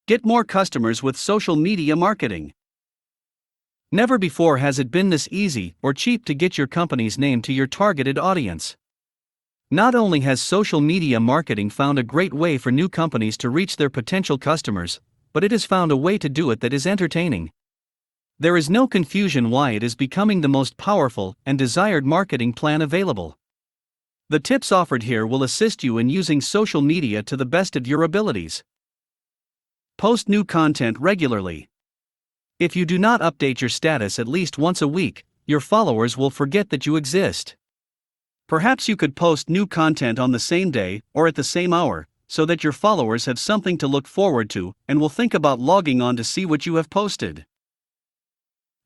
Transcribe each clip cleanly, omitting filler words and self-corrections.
Get more customers with social media marketing. Never before has it been this easy or cheap to get your company's name to your targeted audience. Not only has social media marketing found a great way for new companies to reach their potential customers, but it has found a way to do it that is entertaining. There is no confusion why it is becoming the most powerful and desired marketing plan available. The tips offered here will assist you in using social media to the best of your abilities. Post new content regularly. If you do not update your status at least once a week, your followers will forget that you exist. Perhaps you could post new content on the same day or at the same hour, so that your followers have something to look forward to and will think about logging on to see what you have posted.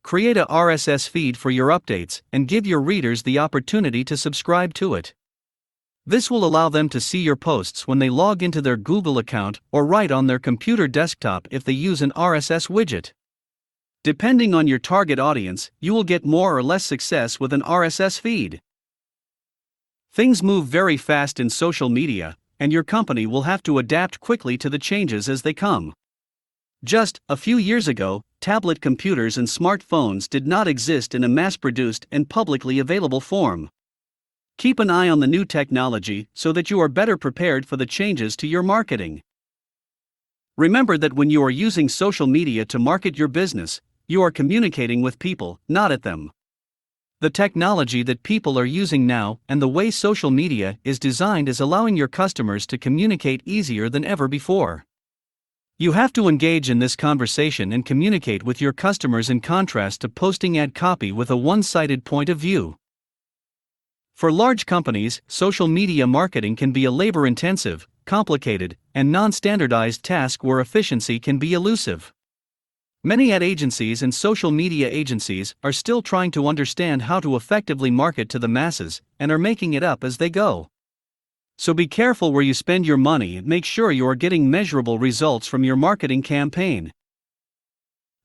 Create a RSS feed for your updates and give your readers the opportunity to subscribe to it. This will allow them to see your posts when they log into their Google account or right on their computer desktop if they use an RSS widget. Depending on your target audience, you will get more or less success with an RSS feed. Things move very fast in social media, and your company will have to adapt quickly to the changes as they come. Just a few years ago, tablet computers and smartphones did not exist in a mass-produced and publicly available form. Keep an eye on the new technology so that you are better prepared for the changes to your marketing. Remember that when you are using social media to market your business, you are communicating with people, not at them. The technology that people are using now and the way social media is designed is allowing your customers to communicate easier than ever before. You have to engage in this conversation and communicate with your customers in contrast to posting ad copy with a one-sided point of view. For large companies, social media marketing can be a labor-intensive, complicated, and non-standardized task where efficiency can be elusive. Many ad agencies and social media agencies are still trying to understand how to effectively market to the masses and are making it up as they go. So be careful where you spend your money and make sure you are getting measurable results from your marketing campaign.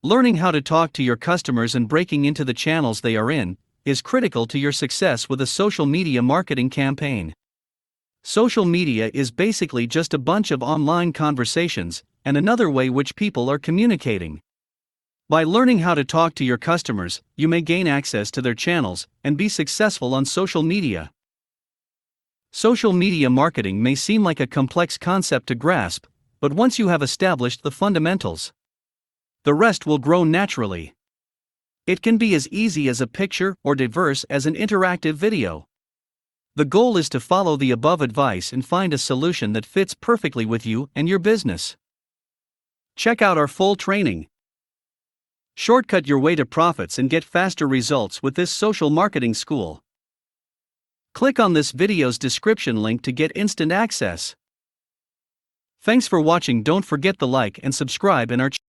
Learning how to talk to your customers and breaking into the channels they are in is critical to your success with a social media marketing campaign. Social media is basically just a bunch of online conversations and another way which people are communicating. By learning how to talk to your customers, you may gain access to their channels and be successful on social media. Social media marketing may seem like a complex concept to grasp, but once you have established the fundamentals, the rest will grow naturally. It can be as easy as a picture or diverse as an interactive video. The goal is to follow the above advice and find a solution that fits perfectly with you and your business. Check out our full training. Shortcut your way to profits and get faster results with this social marketing school. Click on this video's description link to get instant access. Thanks for watching. Don't forget to like and subscribe in our channel.